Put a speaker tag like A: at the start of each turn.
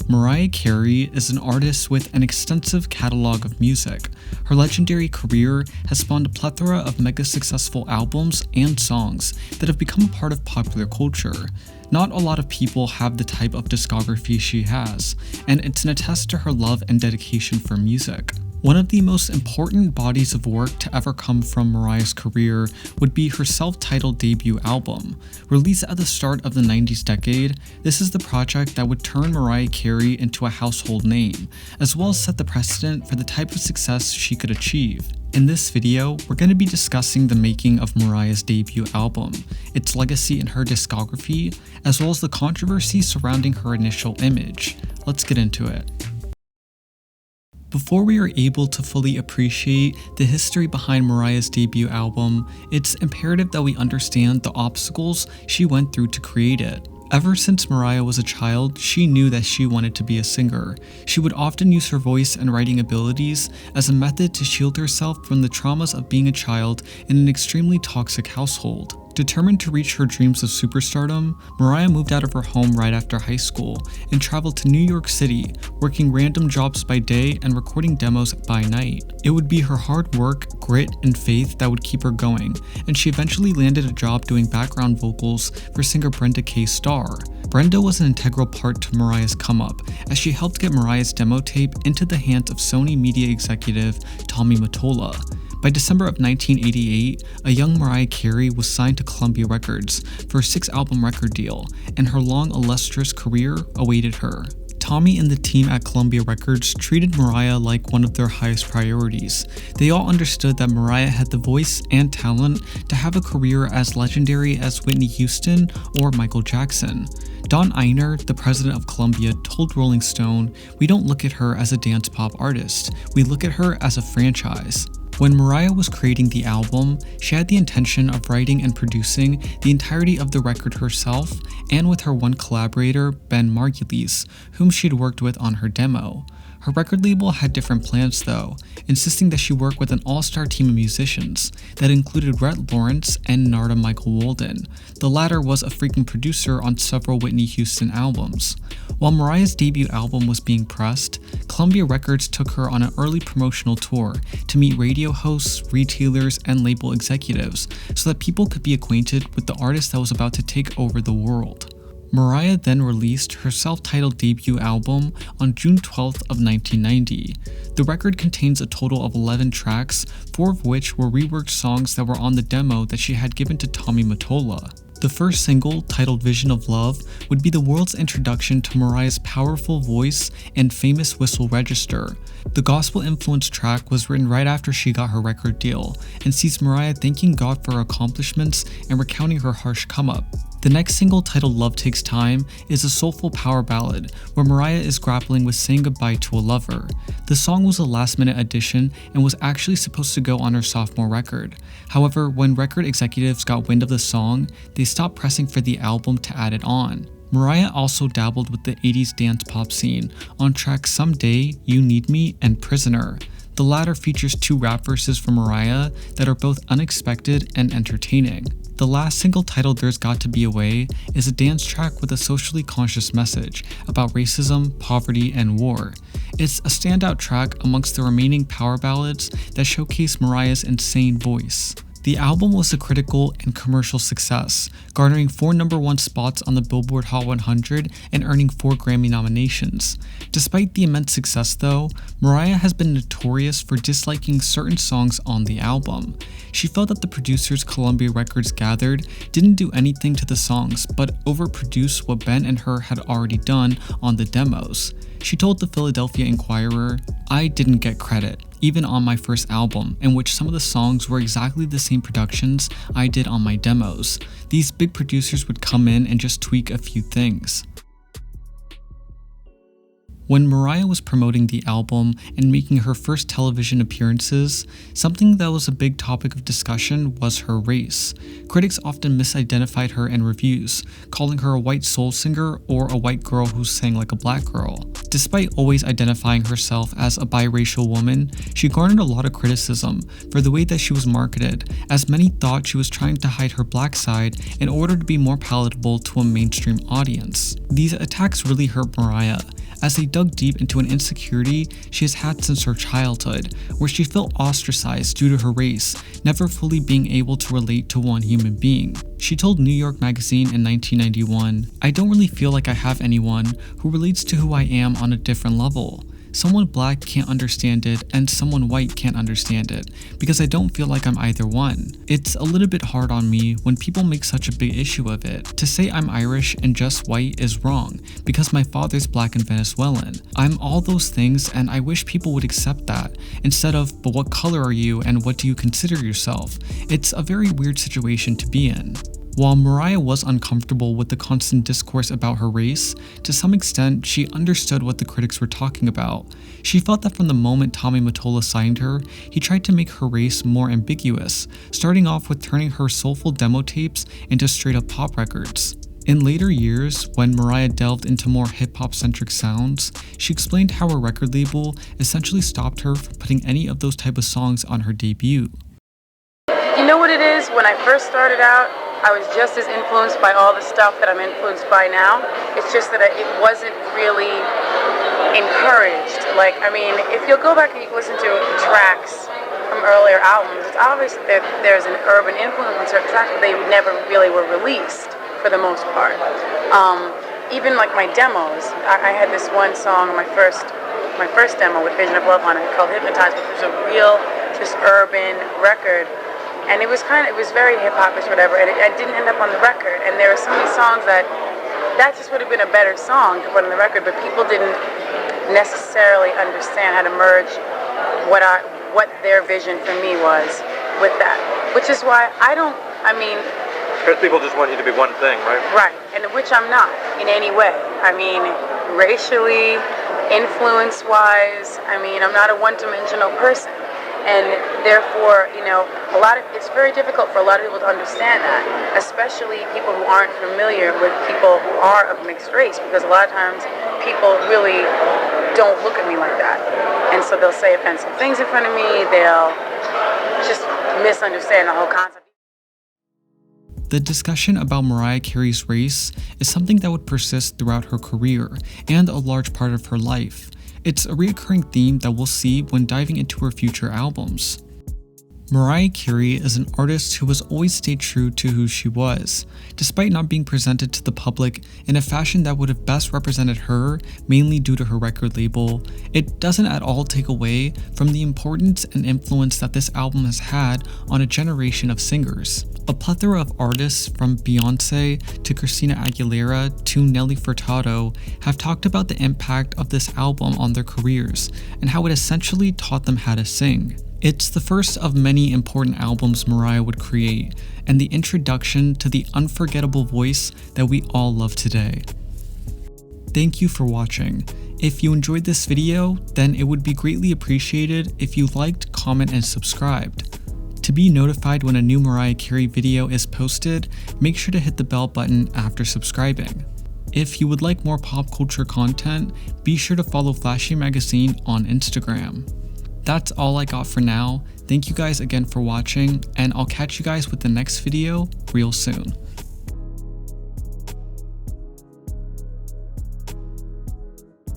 A: Mariah Carey is an artist with an extensive catalog of music. Her legendary career has spawned a plethora of mega successful albums and songs that have become a part of popular culture. Not a lot of people have the type of discography she has, and it's an attest to her love and dedication for music. One of the most important bodies of work to ever come from Mariah's career would be her self-titled debut album. Released at the start of the 90s decade, this is the project that would turn Mariah Carey into a household name, as well as set the precedent for the type of success she could achieve. In this video, we're going to be discussing the making of Mariah's debut album, its legacy in her discography, as well as the controversy surrounding her initial image. Let's get into it. Before we are able to fully appreciate the history behind Mariah's debut album, it's imperative that we understand the obstacles she went through to create it. Ever since Mariah was a child, she knew that she wanted to be a singer. She would often use her voice and writing abilities as a method to shield herself from the traumas of being a child in an extremely toxic household. Determined to reach her dreams of superstardom, Mariah moved out of her home right after high school and traveled to New York City, working random jobs by day and recording demos by night. It would be her hard work, grit, and faith that would keep her going, and she eventually landed a job doing background vocals for singer Brenda K's Star. Brenda was an integral part to Mariah's come-up, as she helped get Mariah's demo tape into the hands of Sony media executive Tommy Mottola. By December of 1988, a young Mariah Carey was signed to Columbia Records for a 6-album record deal, and her long, illustrious career awaited her. Tommy and the team at Columbia Records treated Mariah like one of their highest priorities. They all understood that Mariah had the voice and talent to have a career as legendary as Whitney Houston or Michael Jackson. Don Iyer, the president of Columbia, told Rolling Stone, "We don't look at her as a dance pop artist, we look at her as a franchise." When Mariah was creating the album, she had the intention of writing and producing the entirety of the record herself and with her one collaborator, Ben Margulies, whom she had worked with on her demo. Her record label had different plans though, insisting that she work with an all-star team of musicians that included Rhett Lawrence and Narada Michael Walden. The latter was a frequent producer on several Whitney Houston albums. While Mariah's debut album was being pressed, Columbia Records took her on an early promotional tour to meet radio hosts, retailers, and label executives so that people could be acquainted with the artist that was about to take over the world. Mariah then released her self-titled debut album on June 12th of 1990. The record contains a total of 11 tracks, 4 of which were reworked songs that were on the demo that she had given to Tommy Mottola. The first single, titled Vision of Love, would be the world's introduction to Mariah's powerful voice and famous whistle register. The gospel-influenced track was written right after she got her record deal, and sees Mariah thanking God for her accomplishments and recounting her harsh come-up. The next single, titled Love Takes Time, is a soulful power ballad where Mariah is grappling with saying goodbye to a lover. The song was a last-minute addition and was actually supposed to go on her sophomore record. However, when record executives got wind of the song, they stopped pressing for the album to add it on. Mariah also dabbled with the 80s dance pop scene on tracks Someday, You Need Me, and Prisoner. The latter features 2 rap verses from Mariah that are both unexpected and entertaining. The last single, titled There's Got to Be a Way, is a dance track with a socially conscious message about racism, poverty, and war. It's a standout track amongst the remaining power ballads that showcase Mariah's insane voice. The album was a critical and commercial success, garnering 4 #1 spots on the Billboard Hot 100 and earning 4 Grammy nominations. Despite the immense success though, Mariah has been notorious for disliking certain songs on the album. She felt that the producers Columbia Records gathered didn't do anything to the songs but overproduced what Ben and her had already done on the demos. She told the Philadelphia Inquirer, "I didn't get credit, even on my first album, in which some of the songs were exactly the same productions I did on my demos. These big producers would come in and just tweak a few things." When Mariah was promoting the album and making her first television appearances, something that was a big topic of discussion was her race. Critics often misidentified her in reviews, calling her a white soul singer or a white girl who sang like a black girl. Despite always identifying herself as a biracial woman, she garnered a lot of criticism for the way that she was marketed, as many thought she was trying to hide her black side in order to be more palatable to a mainstream audience. These attacks really hurt Mariah, as they dug deep into an insecurity she has had since her childhood, where she felt ostracized due to her race, never fully being able to relate to one human being. She told New York Magazine in 1991, "I don't really feel like I have anyone who relates to who I am on a different level. Someone black can't understand it and someone white can't understand it, because I don't feel like I'm either one. It's a little bit hard on me when people make such a big issue of it. To say I'm Irish and just white is wrong, because my father's black and Venezuelan. I'm all those things and I wish people would accept that, instead of, but what color are you and what do you consider yourself? It's a very weird situation to be in." While Mariah was uncomfortable with the constant discourse about her race, to some extent she understood what the critics were talking about. She felt that from the moment Tommy Mottola signed her, he tried to make her race more ambiguous, starting off with turning her soulful demo tapes into straight-up pop records. In later years, when Mariah delved into more hip-hop centric sounds, she explained how her record label essentially stopped her from putting any of those type of songs on her debut.
B: You know what it is? When I first started out, I was just as influenced by all the stuff that I'm influenced by now. It's just that it wasn't really encouraged. Like, I mean, if you'll go back and you listen to tracks from earlier albums, it's obvious that there's an urban influence on certain tracks, but they never really were released for the most part. Even like my demos, I had this one song on my first demo with Vision of Love on it called Hypnotized, which was a real, just urban record. And it was very hip-hop-ish, whatever, and it didn't end up on the record. And there were so many songs that just would have been a better song to put on the record, but people didn't necessarily understand how to merge what their vision for me was with that. Which is why
C: because people just want you to be one thing, right?
B: Right, and which I'm not in any way. I mean, racially, influence-wise, I'm not a one-dimensional person. And therefore, it's very difficult for a lot of people to understand that, especially people who aren't familiar with people who are of mixed race, because a lot of times people really don't look at me like that. And so they'll say offensive things in front of me, they'll just misunderstand the whole concept.
A: The discussion about Mariah Carey's race is something that would persist throughout her career and a large part of her life. It's a recurring theme that we'll see when diving into her future albums. Mariah Carey is an artist who has always stayed true to who she was, despite not being presented to the public in a fashion that would have best represented her, mainly due to her record label. It doesn't at all take away from the importance and influence that this album has had on a generation of singers. A plethora of artists, from Beyoncé to Christina Aguilera to Nelly Furtado, have talked about the impact of this album on their careers and how it essentially taught them how to sing. It's the first of many important albums Mariah would create, and the introduction to the unforgettable voice that we all love today. Thank you for watching. If you enjoyed this video, then it would be greatly appreciated if you liked, comment, and subscribed. To be notified when a new Mariah Carey video is posted, make sure to hit the bell button after subscribing. If you would like more pop culture content, be sure to follow Flashy Magazine on Instagram. That's all I got for now. Thank you guys again for watching, and I'll catch you guys with the next video real soon.